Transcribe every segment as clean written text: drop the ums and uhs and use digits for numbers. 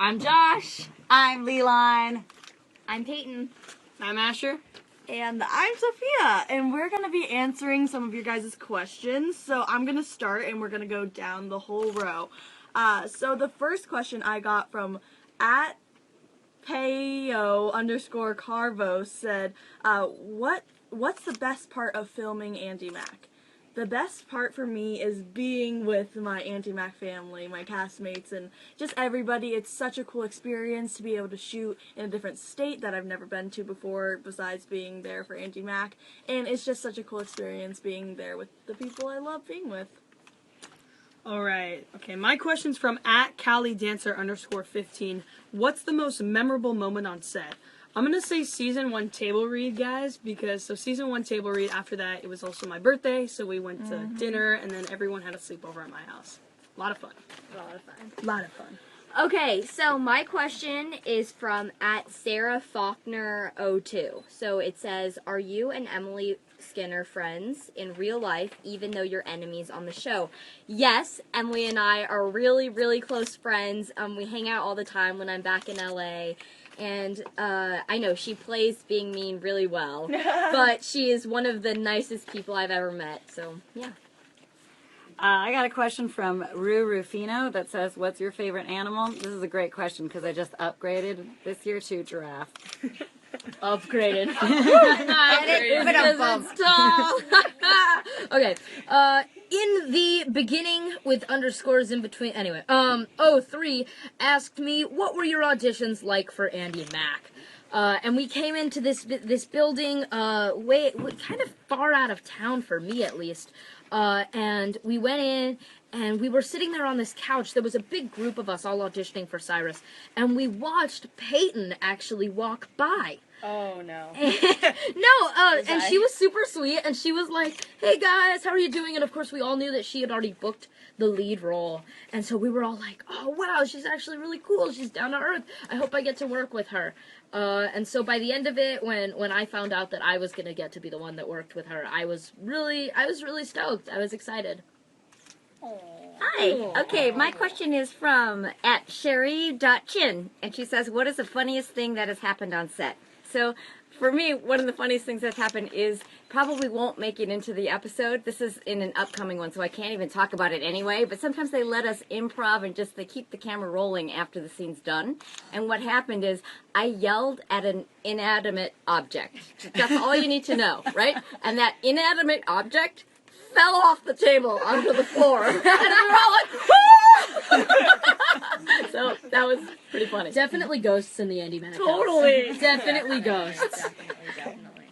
I'm Josh. I'm Leeline. I'm Peyton. I'm Asher. And I'm Sophia, and we're going to be answering some of your guys' questions. So I'm going to start, and we're going to go down the whole row. So the first question I got from @Payo_Carvo said, what's the best part of filming Andi Mack? The best part for me is being with my Andi Mack family, my castmates, and just everybody. It's such a cool experience to be able to shoot in a different state that I've never been to before, besides being there for Andi Mack. And it's just such a cool experience being there with the people I love being with. All right. Okay, my question's from @CaliDancer_15. What's the most memorable moment on set? I'm going to say season 1 table read, guys, because season 1 table read, after that, it was also my birthday, so we went to dinner, and then everyone had a sleepover at my house. A lot of fun. A lot of fun. Okay, so my question is from @SarahFaulkner02. So it says, are you and Emily Skinner friends in real life, even though you're enemies on the show? Yes, Emily and I are really, really close friends. We hang out all the time when I'm back in LA. And I know she plays being mean really well, but she is one of the nicest people I've ever met. So, yeah. I got a question from Rufino that says, what's your favorite animal? This is a great question because I just upgraded this year to giraffe. Upgraded. Because it's tall. Okay. In the beginning, with underscores in between. Anyway, 03 asked me, what were your auditions like for Andi Mack? And we came into this building kind of far out of town, for me at least. And we went in, and we were sitting there on this couch. There was a big group of us all auditioning for Cyrus, and we watched Peyton actually walk by. Oh, no. And she was super sweet, and she was like, hey guys, how are you doing? And of course we all knew that she had already booked the lead role, and so we were all like, oh wow, she's actually really cool, she's down to earth, I hope I get to work with her. And so by the end of it, when I found out that I was going to get to be the one that worked with her, I was really stoked. I was excited. Hi. Okay, my question is from @Sherry.Chin, and she says, what is the funniest thing that has happened on set? So, for me, one of the funniest things that's happened is probably won't make it into the episode. This is in an upcoming one, so I can't even talk about it anyway. But sometimes they let us improv and they keep the camera rolling after the scene's done. And what happened is I yelled at an inanimate object. That's all you need to know, right? And that inanimate object fell off the table onto the floor. And we were all like, so that was pretty funny. Definitely ghosts in the Andi Mack house. Totally. Definitely ghosts. Definitely.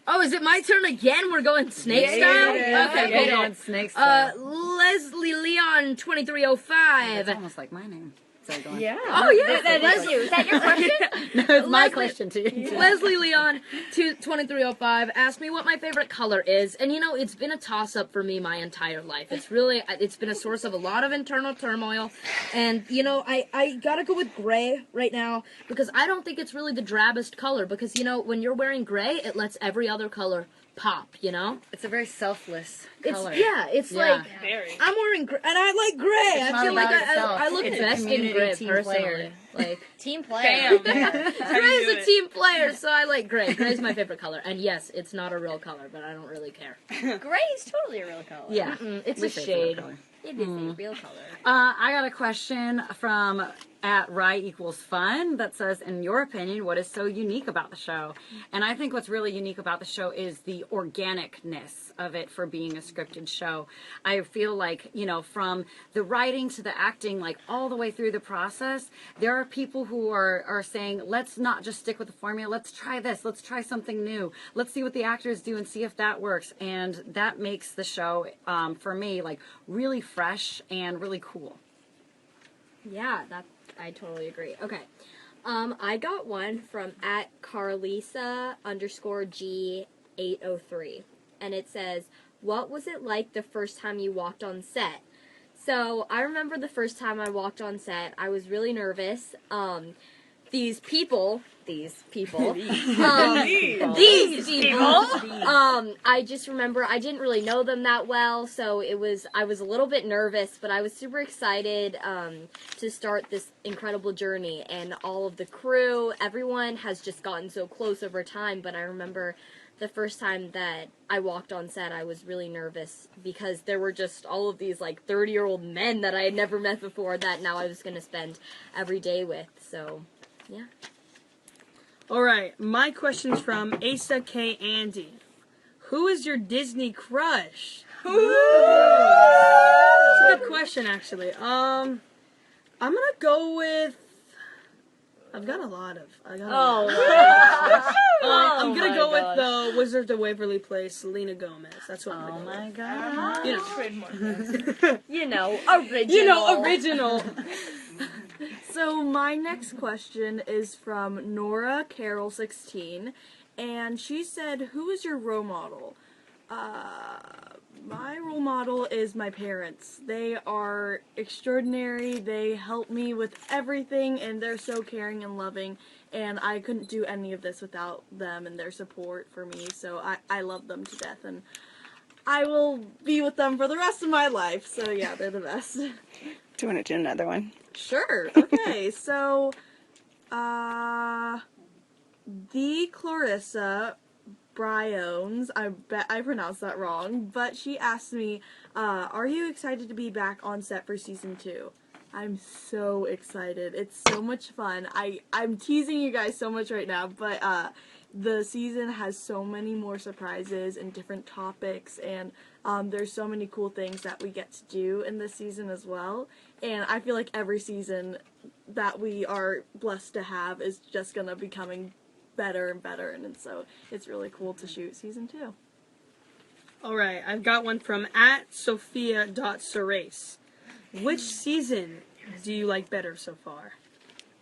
Oh, is it my turn again? We're going snake style? Okay, We're cool. going snake style. Leslie Leon 2305. It's almost like my name. So going. Yeah. Oh yeah, That is you. Is that your question? No, it's my question to you. Leslie Leon 2305 asked me what my favorite color is, and you know, it's been a toss-up for me my entire life. It's been a source of a lot of internal turmoil, and you know, I gotta go with gray right now, because I don't think it's really the drabbest color, because you know, when you're wearing gray, it lets every other color pop, you know? It's a very selfless color. It's like, Very. I'm wearing gray, and I like gray. It's I not feel like about itself. I look It's a best in community gray, team personally. player. Like, Team player. Bam. Gray's a team player, so I like gray. Gray's my favorite color. And yes, it's not a real color, but I don't really care. Gray is totally a real color. Yeah, it's a shade. It is a real color. I got a question from @Rye=Fun that says, in your opinion, what is so unique about the show? And I think what's really unique about the show is the organicness of it for being a scripted show. I feel like, you know, from the writing to the acting, like all the way through the process, there are people who are saying, let's not just stick with the formula, let's try this, let's try something new, let's see what the actors do and see if that works. And that makes the show, for me, like really fresh and really cool. Yeah, I totally agree. Okay. I got one from @Carlisa_G803. And it says, what was it like the first time you walked on set? So, I remember the first time I walked on set, I was really nervous. These people these people. These people. I just remember I didn't really know them that well, so I was a little bit nervous, but I was super excited to start this incredible journey, and all of the crew, everyone has just gotten so close over time. But I remember the first time that I walked on set, I was really nervous because there were just all of these like 30-year-old men that I had never met before that now I was going to spend every day with. So, yeah. All right, my question's from Asa K. Andy. Who is your Disney crush? It's a good question, actually. I'm gonna go with. I've got a lot of. I'm gonna go with the Wizard of Waverly Place, Selena Gomez. That's what I'm gonna go with. You know, original. So my next question is from Nora Carroll 16, and she said, "Who is your role model?" My role model is my parents. They are extraordinary. They help me with everything, and they're so caring and loving. And I couldn't do any of this without them and their support for me. So I love them to death, and I will be with them for the rest of my life. So yeah, they're the best. Do you want to do another one? Sure. Okay. So, the Clarissa Briones, I bet I pronounced that wrong, but she asked me, are you excited to be back on set for season 2? I'm so excited. It's so much fun. I'm teasing you guys so much right now, but the season has so many more surprises and different topics, and there's so many cool things that we get to do in this season as well. And I feel like every season that we are blessed to have is just gonna be becoming better and better, and so it's really cool to shoot season 2. All right, I've got one from @Sophia.Serace. Which season do you like better so far?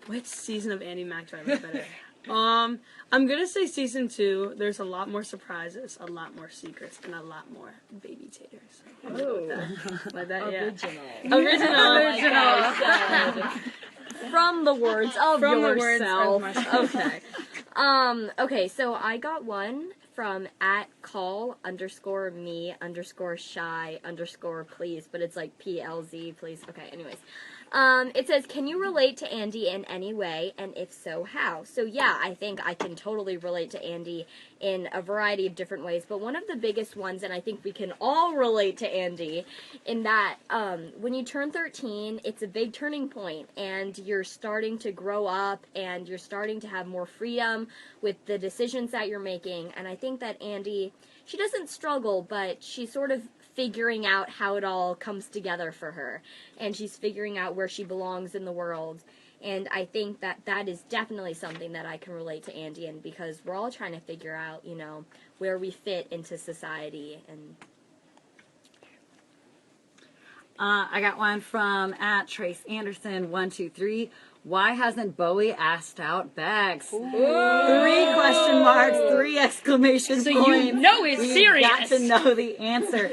Which season of Andi Mack do I like better? I'm gonna say season 2. There's a lot more surprises, a lot more secrets, and a lot more baby taters. Like that, yeah. Original. From the words of From yourself. the words of myself. Okay. Okay, so I got one from @call_me_shy_please, but it's like PLZ, please. Okay, anyways. It says, can you relate to Andi in any way, and if so, how? So yeah, I think I can totally relate to Andi in a variety of different ways, but one of the biggest ones, and I think we can all relate to Andi, in that when you turn 13, it's a big turning point, and you're starting to grow up, and you're starting to have more freedom with the decisions that you're making, and I think that Andi, she doesn't struggle, but she's sort of figuring out how it all comes together for her, and she's figuring out where she belongs in the world, and I think that that is definitely something that I can relate to Andi in, because we're all trying to figure out, you know, where we fit into society. And I got one from @TraceAnderson123. Why hasn't Bowie asked out Bex? 3 question marks, 3 exclamation points. So you know it's serious. Got to know the answer.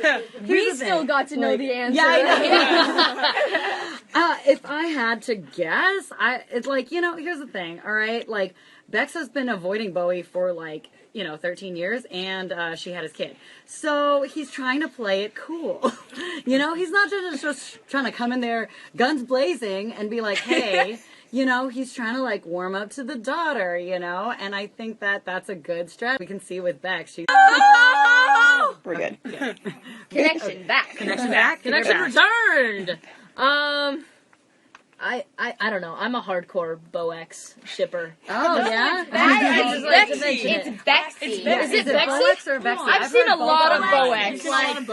We still got to know the answer. Yeah, I know. If I had to guess, it's like, you know, here's the thing, all right? Like, Bex has been avoiding Bowie for, like, 13 years, and she had his kid. So he's trying to play it cool. He's not just trying to come in there guns blazing and be like, hey, he's trying to, like, warm up to the daughter, and I think that that's a good strategy. We can see with Bex. She's... We're good. Yeah. connection back. Connection returned. I don't know. I'm a hardcore Boex shipper. Oh, yeah? I just like to mention it. It's Bexy. Is it Bexy? Boex or Bexy? I've seen a lot of Boex. Guys,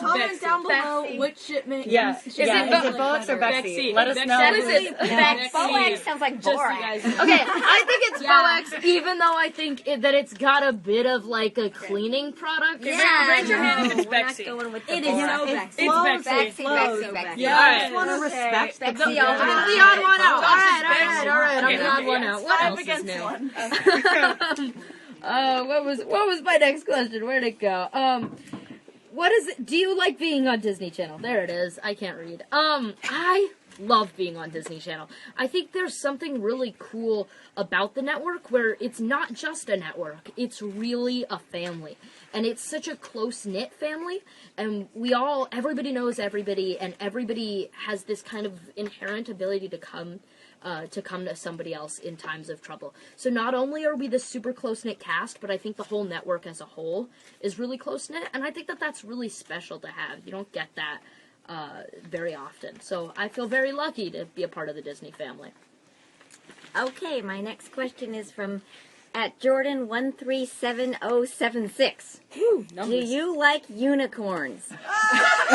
comment down below which shipment Yeah. you Is it Boex or Bexy? Let us know. Listen, Boex sounds like borax. Okay, I think it's Boex, even though I think that it's got a bit of like a cleaning product. Raise your hand if it's Bexy. It is so Bexy. It's Bexy. Bexy. Yeah. I just want to respect Bexy. I'm the odd one out. All right. I'm Okay, the odd one out. What else is new? What was my next question? Where'd it go? What is it? Do you like being on Disney Channel? There it is. I can't read. I love being on Disney Channel. I think there's something really cool about the network where it's not just a network, it's really a family. And it's such a close-knit family, and everybody knows everybody, and everybody has this kind of inherent ability to come to somebody else in times of trouble. So not only are we this super close-knit cast, but I think the whole network as a whole is really close-knit, and I think that that's really special to have. You don't get that very often. So I feel very lucky to be a part of the Disney family. Okay, my next question is from at Jordan137076. Do you like unicorns? No one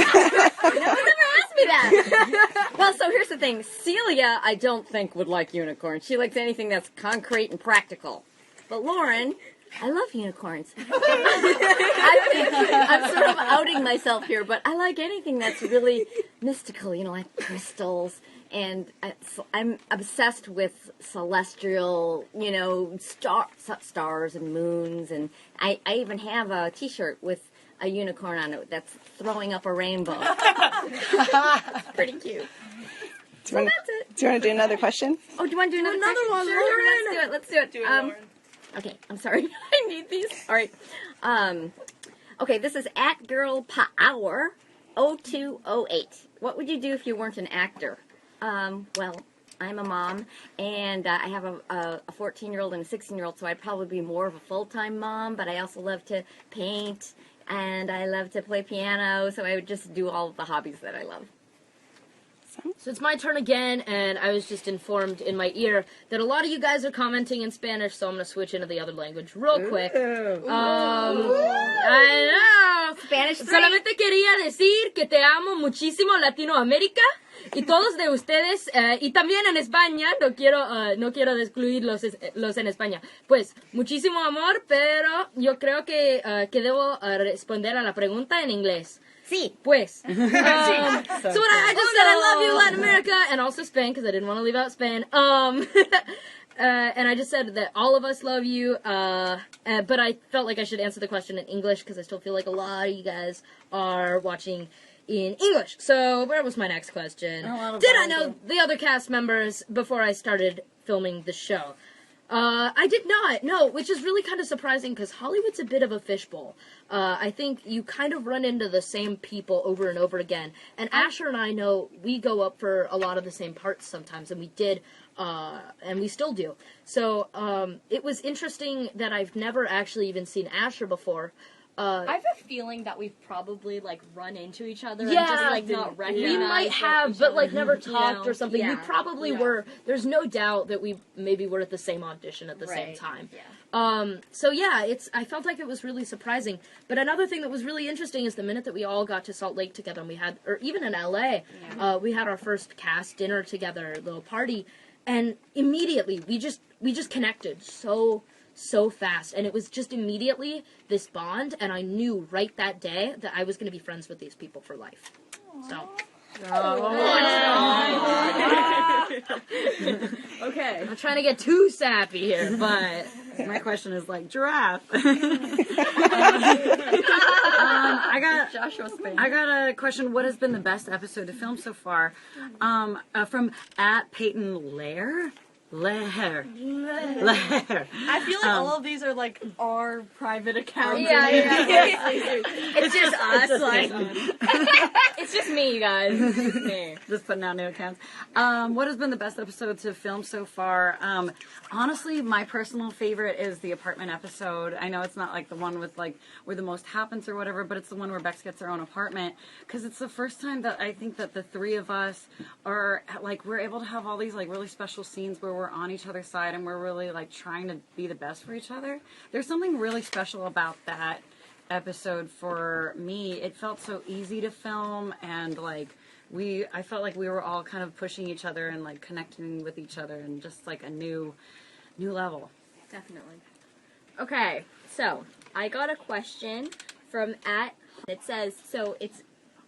ever asked me that. Well, so here's the thing. Celia, I don't think would like unicorns. She likes anything that's concrete and practical. But Lauren, I love unicorns. I'm sort of outing myself here, but I like anything that's really mystical, like crystals. And I'm obsessed with celestial, stars and moons. And I even have a T-shirt with a unicorn on it that's throwing up a rainbow. Pretty cute. So that's it. Do you want to do another question? Oh, do you want to do another one, Sure, Lauren. let's do it. Okay, I'm sorry. I need these. All right. Okay, this is at Girl Power 0208. What would you do if you weren't an actor? Well, I'm a mom, and I have a 14-year-old and a 16-year-old, so I'd probably be more of a full-time mom, but I also love to paint, and I love to play piano, so I would just do all of the hobbies that I love. So it's my turn again, and I was just informed in my ear that a lot of you guys are commenting in Spanish, so I'm going to switch into the other language real quick. I know. Spanish 3. Solamente quería decir que te amo muchísimo, Latinoamérica, y todos de ustedes, y también en España, no quiero excluir los en España. Pues, muchísimo amor, pero yo creo que debo responder a la pregunta en inglés. Sí. Pues. So what I just said, I love you, Latin America, and also Spain, because I didn't want to leave out Spain. And I just said that all of us love you, but I felt like I should answer the question in English, because I still feel like a lot of you guys are watching in English. So where was my next question? Did I know the other cast members before I started filming the show? I did not, no, which is really kind of surprising because Hollywood's a bit of a fishbowl. I think you kind of run into the same people over and over again. And Asher and I know we go up for a lot of the same parts sometimes, and we did, and we still do. So it was interesting that I've never actually even seen Asher before. I have a feeling that we've probably, run into each other and Yeah, just, not recognized we might have, but never talked or something. Yeah. We probably were. There's no doubt that we maybe were at the same audition at the same time. Yeah. So yeah, I felt like it was really surprising. But another thing that was really interesting is the minute that we all got to Salt Lake together, and we had, or even in LA, we had our first cast dinner together, little party, and immediately we just connected so fast, and it was just immediately this bond, and I knew right that day that I was going to be friends with these people for life. So. Okay. I'm not trying to get too sappy here, but My question is giraffe. I got a question. What has been the best episode to film so far? From at Peyton Lair. I feel like all of these are our private accounts. Yeah. It's just us. It's just me, you guys. It's just me. Just putting out new accounts. What has been the best episode to film so far? Honestly, my personal favorite is the apartment episode. I know it's not the one with where the most happens or whatever, but it's the one where Bex gets her own apartment, because it's the first time that I think that the three of us are we're able to have all these really special scenes where we're on each other's side and we're really trying to be the best for each other. There's something really special about that episode for me. It felt so easy to film, and I felt like we were all kind of pushing each other and connecting with each other, and just a new level. Definitely. Okay, so I got a question from it says, so it's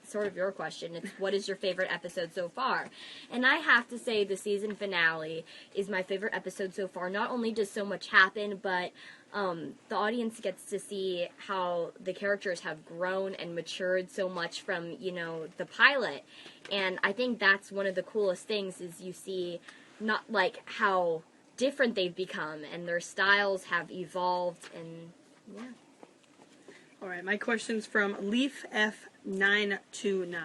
sort of your question. It's what is your favorite episode so far? And I have to say the season finale is my favorite episode so far. Not only does so much happen, but the audience gets to see how the characters have grown and matured so much from, the pilot. And I think that's one of the coolest things is you see not like how different they've become and their styles have evolved and yeah. All right, my question's from Leaf F929.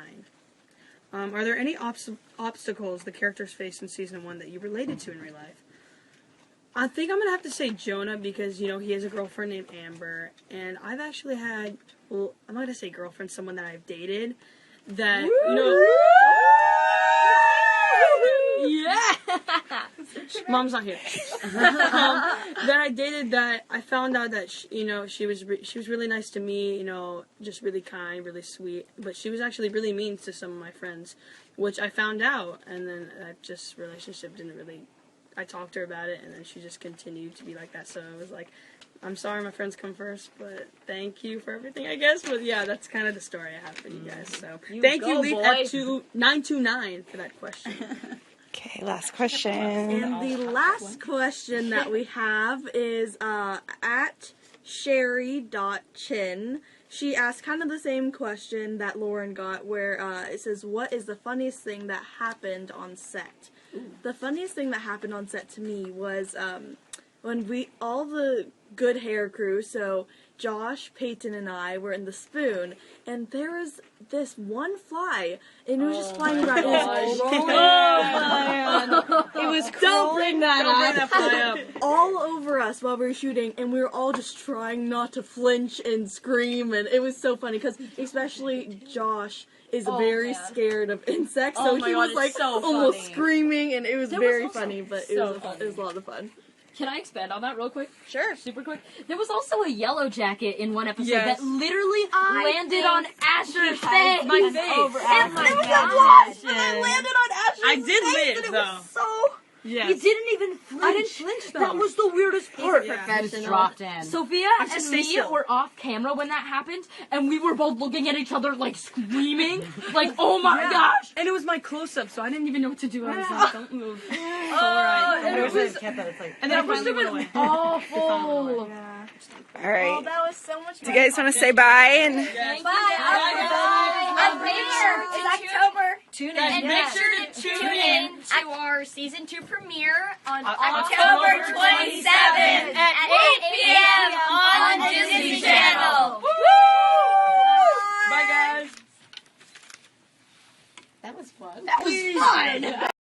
Are there any obstacles the characters faced in season 1 that you related to in real life? I think I'm gonna have to say Jonah because he has a girlfriend named Amber, and I've actually had I'm not gonna say girlfriend, someone that I've dated that yeah. Mom's not here. That I dated that I found out that she was really nice to me, just really kind, really sweet, but she was actually really mean to some of my friends, which I found out, and then relationship didn't really. I talked to her about it, and then she just continued to be like that. So I was like, I'm sorry, my friends come first, but thank you for everything, I guess. But yeah, that's kind of the story I have for you guys. So thank you, Leaf F929, for that question. Okay, last question. And the last question that we have is at Sherry.Chin. She asked kind of the same question that Lauren got, where it says, what is the funniest thing that happened on set? Ooh. The funniest thing that happened on set to me was when all the good hair crew, so Josh, Peyton, and I were in the Spoon, and there was this one fly, and it was just flying around. It was Don't bring that fly up. All over us while we were shooting, and we were all just trying not to flinch and scream, and it was so funny, because especially Josh is very scared of insects, so he was like almost screaming, and it was very funny, but it was a lot of fun. Can I expand on that real quick? Sure. Super quick. There was also a yellow jacket in one episode that literally landed on Asher's face. My face. Over And Asher's there was face. a wasp that landed on Asher's I did face, live, and it though. was so... Yes. You didn't even flinch. I didn't flinch, though. That was the weirdest part. Just dropped in. Sophia and stay me still. were off camera when that happened, and we were both looking at each other like screaming, like, "Oh my gosh!" And it was my close-up, so I didn't even know what to do. I was like, don't move. It's alright. And it was And then I finally went away. awful. All right. Oh, that was so much fun. Do you guys want to say bye? And Bye. And make sure it's October. Tune in. And make Yeah. sure to tune in to our season 2 premiere on October 27th at 8